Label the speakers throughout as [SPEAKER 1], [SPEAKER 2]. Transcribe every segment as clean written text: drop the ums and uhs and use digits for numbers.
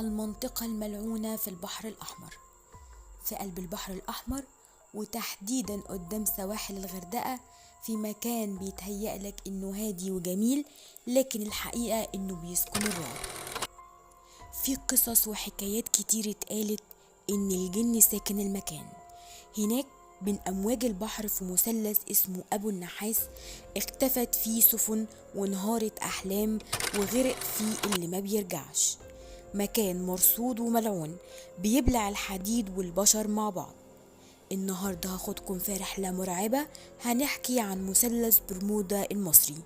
[SPEAKER 1] المنطقة الملعونة في البحر الأحمر، في قلب البحر الأحمر، وتحديدا قدام سواحل الغردقة، في مكان بيتهيألك إنه هادي وجميل، لكن الحقيقة إنه بيسكن الرعب. في قصص وحكايات كتير اتقالت إن الجن ساكن المكان هناك بين أمواج البحر، في مثلث اسمه أبو النحاس اختفت فيه سفن وانهارت أحلام وغرق فيه اللي ما بيرجعش. مكان مرصود وملعون بيبلع الحديد والبشر مع بعض. النهاردة هاخدكم في رحلة مرعبة، هنحكي عن مثلث برمودا المصري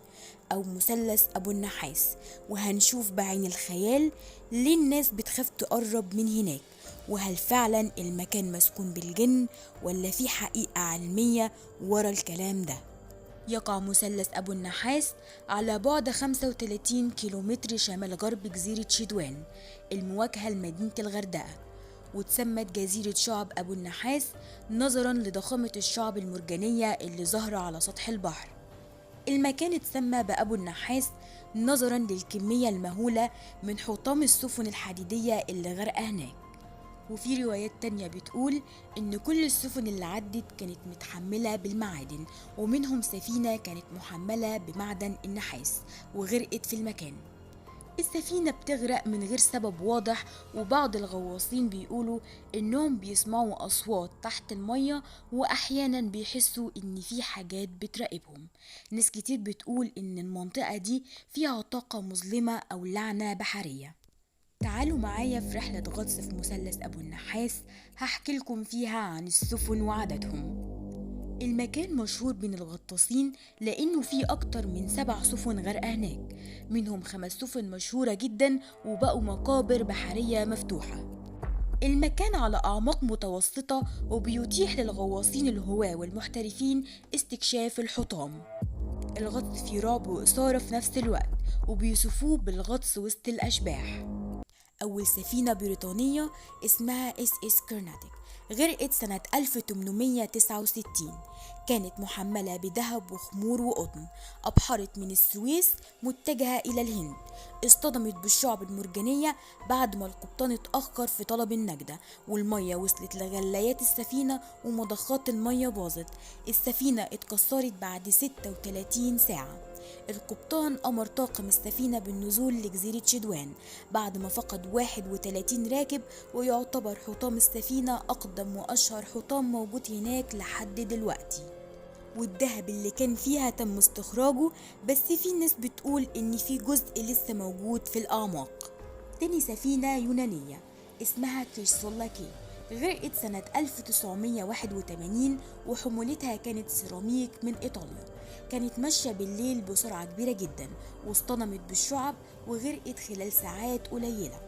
[SPEAKER 1] أو مثلث أبو النحاس، وهنشوف بعين الخيال ليه الناس بتخاف تقرب من هناك، وهل فعلا المكان مسكون بالجن ولا في حقيقة علمية ورا الكلام ده. يقع مثلث أبو النحاس على بعد 35 كيلومتر شمال غرب جزيرة شدوان المواجهة لمدينة الغردقة، وتسمت جزيرة شعب أبو النحاس نظرا لضخامة الشعب المرجانية اللي ظاهرة على سطح البحر. المكان اتسمى بأبو النحاس نظرا للكمية المهولة من حطام السفن الحديدية اللي غرقة هناك. وفي روايات تانية بتقول إن كل السفن اللي عدت كانت متحملة بالمعادن، ومنهم سفينة كانت محملة بمعدن النحاس وغرقت في المكان. السفينة بتغرق من غير سبب واضح، وبعض الغواصين بيقولوا إنهم بيسمعوا أصوات تحت المية، وأحيانا بيحسوا إن في حاجات بتراقبهم. ناس كتير بتقول إن المنطقة دي فيها طاقة مظلمة أو لعنة بحرية. تعالوا معايا في رحلة غطس في مثلث أبو النحاس، هحكي لكم فيها عن السفن وعددهم. المكان مشهور بين الغطاسين لأنه فيه أكتر من 7 سفن غرقة هناك، منهم 5 سفن مشهورة جدا وبقوا مقابر بحرية مفتوحة. المكان على أعماق متوسطة وبيتيح للغواصين الهواة والمحترفين استكشاف الحطام. الغطس فيه رعب وإثارة في نفس الوقت، وبيوصفوه بالغطس وسط الأشباح. أول سفينة بريطانية اسمها اس كرناتيك غرقت سنة 1869، كانت محملة بذهب وخمور وقطن، أبحرت من السويس متجهة إلى الهند. اصطدمت بالشعب المرجانية بعد ما القبطان اتأخر في طلب النجدة، والمية وصلت لغلايات السفينة ومضخات المية باظت. السفينة اتكسرت بعد 36 ساعة. القبطان أمر طاقم السفينة بالنزول لجزيرة شدوان بعد ما فقد 31 راكب، ويعتبر حطام السفينة أقدم وأشهر حطام موجود هناك لحد دلوقتي. والذهب اللي كان فيها تم استخراجه، بس في ناس بتقول إن في جزء لسه موجود في الأعماق. تاني سفينة يونانية اسمها كيرسولاكي غرقت سنة 1981، وحمولتها كانت سيراميك من إيطاليا. كانت ماشية بالليل بسرعة كبيرة جدا، واصطدمت بالشعب وغرقت خلال ساعات قليلة.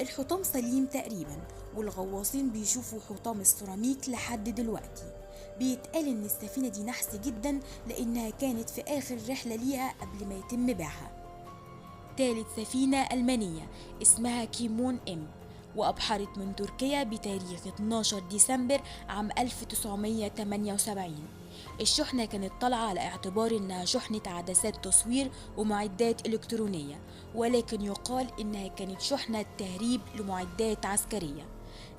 [SPEAKER 1] الحطام سليم تقريبا، والغواصين بيشوفوا حطام السيراميك لحد دلوقتي. بيتقال ان السفينة دي نحس جدا لانها كانت في اخر رحلة ليها قبل ما يتم بيعها. تالت سفينة ألمانية اسمها كيمون ام، وأبحرت من تركيا بتاريخ 12 ديسمبر عام 1978. الشحنة كانت طالعة على اعتبار إنها شحنة عدسات تصوير ومعدات إلكترونية، ولكن يقال إنها كانت شحنة تهريب لمعدات عسكرية.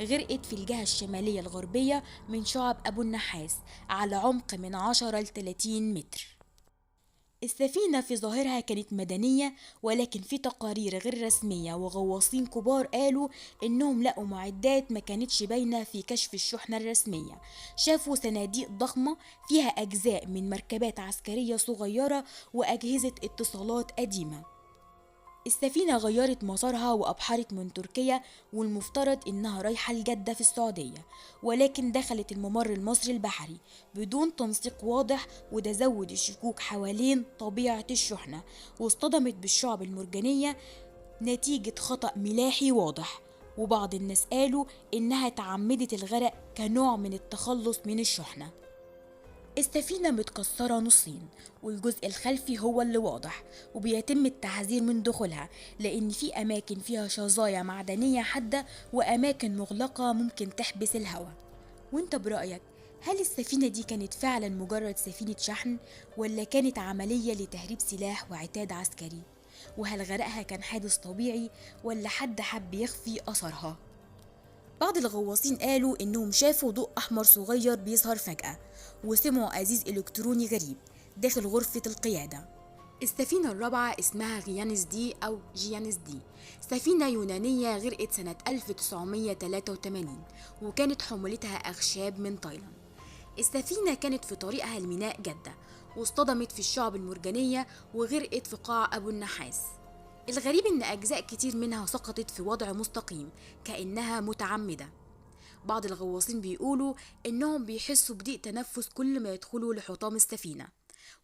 [SPEAKER 1] غرقت في الجهة الشمالية الغربية من شعب أبو النحاس على عمق من 10 ل 30 متر. السفينة في ظاهرها كانت مدنية، ولكن في تقارير غير رسمية وغواصين كبار قالوا إنهم لقوا معدات ما كانتش باينة في كشف الشحنة الرسمية. شافوا صناديق ضخمة فيها أجزاء من مركبات عسكرية صغيرة وأجهزة اتصالات قديمة. السفينة غيرت مسارها وأبحرت من تركيا، والمفترض إنها رايحة لجدة في السعودية، ولكن دخلت الممر المصري البحري بدون تنسيق واضح، وده زود الشكوك حوالين طبيعة الشحنة، واصطدمت بالشعب المرجانية نتيجة خطأ ملاحي واضح. وبعض الناس قالوا إنها تعمدت الغرق كنوع من التخلص من الشحنة. السفينة متكسرة نصين، والجزء الخلفي هو اللي واضح، وبيتم التحذير من دخولها لأن في أماكن فيها شظايا معدنية حادة وأماكن مغلقة ممكن تحبس الهواء. وانت برأيك، هل السفينة دي كانت فعلا مجرد سفينة شحن، ولا كانت عملية لتهريب سلاح وعتاد عسكري؟ وهل غرقها كان حادث طبيعي ولا حد حب يخفي أثرها؟ بعض الغواصين قالوا إنهم شافوا ضوء أحمر صغير بيظهر فجأة، وسمعوا أزيز إلكتروني غريب داخل غرفة القيادة. السفينة الرابعة اسمها غيانس دي أو جيانس دي، سفينة يونانية غرقت سنة 1983 وكانت حمولتها أخشاب من تايلاند. السفينة كانت في طريقها لميناء جدة واصطدمت في الشعب المرجانية وغرقت في قاع أبو النحاس. الغريب إن أجزاء كتير منها سقطت في وضع مستقيم كأنها متعمدة. بعض الغواصين بيقولوا إنهم بيحسوا بضيق تنفس كل ما يدخلوا لحطام السفينة،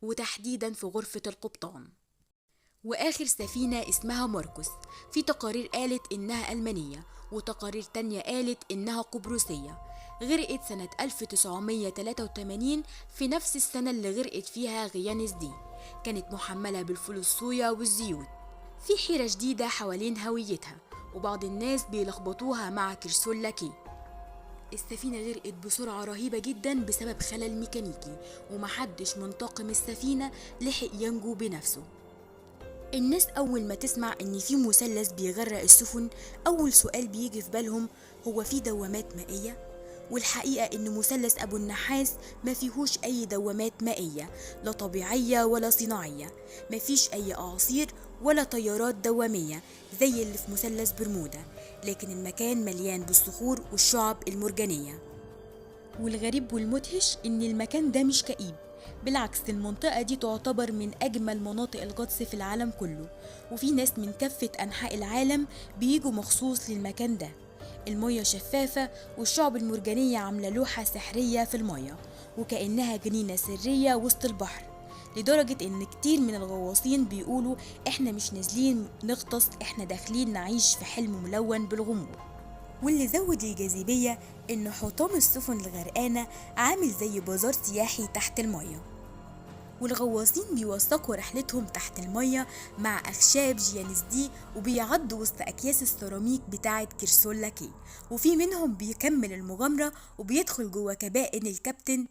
[SPEAKER 1] وتحديدا في غرفة القبطان. وآخر سفينة اسمها ماركوس، في تقارير قالت إنها ألمانية وتقارير تانية قالت إنها قبرصية. غرقت سنة 1983 في نفس السنة اللي غرقت فيها غيانس دي. كانت محملة بالفول الصويا والزيوت. في حيرة شديدة حوالين هويتها، وبعض الناس بيلخبطوها مع كرسولا كي. السفينة غرقت بسرعة رهيبة جدا بسبب خلل ميكانيكي، ومحدش من طاقم السفينة لحق ينجو بنفسه. الناس أول ما تسمع إن في مثلث بيغرق السفن، أول سؤال بيجي في بالهم هو في دوامات مائية؟ والحقيقة إن مثلث أبو النحاس ما فيهوش أي دوامات مائية، لا طبيعية ولا صناعية. ما فيش أي أعاصير ولا تيارات دوامية زي اللي في مثلث برمودا، لكن المكان مليان بالصخور والشعب المرجانية. والغريب والمدهش إن المكان ده مش كئيب، بالعكس المنطقة دي تعتبر من أجمل مناطق الغطس في العالم كله، وفي ناس من كافة أنحاء العالم بيجوا مخصوص للمكان ده. المية شفافة والشعب المرجانية عاملة لوحة سحرية في المية، وكأنها جنينة سرية وسط البحر، لدرجة إن كتير من الغواصين بيقولوا إحنا مش نازلين نغطس، إحنا داخلين نعيش في حلم ملون بالغموض. واللي زود الجاذبية إن حطام السفن الغرقانة عامل زي بازار سياحي تحت المية، والغواصين بيوثقوا رحلتهم تحت المية مع أخشاب جيانس دي، وبيعدوا وسط أكياس السيراميك بتاعة كرسولا كي، وفي منهم بيكمل المغامرة وبيدخل جوا كبائن الكابتن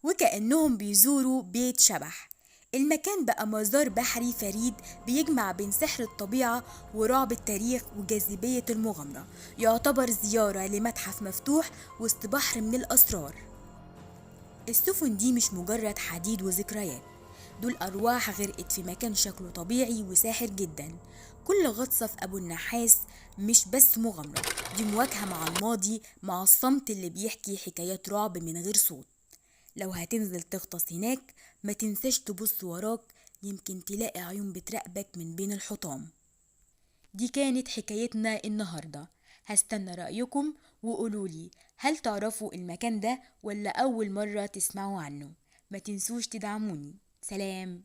[SPEAKER 1] وكأنهم بيزوروا بيت شبح. المكان بقى مزار بحري فريد بيجمع بين سحر الطبيعة ورعب التاريخ وجاذبية المغامرة، يعتبر زيارة لمتحف مفتوح وسط بحر من الأسرار. السفن دي مش مجرد حديد وذكريات، دول أرواح غرقت في مكان شكله طبيعي وساحر جدا. كل غطسة في أبو النحاس مش بس مغامرة، دي مواجهة مع الماضي، مع الصمت اللي بيحكي حكايات رعب من غير صوت. لو هتنزل تغطس هناك ما تنساش تبص وراك، يمكن تلاقي عيون بتراقبك من بين الحطام. دي كانت حكايتنا النهاردة، هستنى رأيكم وقولولي هل تعرفوا المكان ده ولا أول مرة تسمعوا عنه. ما تنسوش تدعموني. سلام.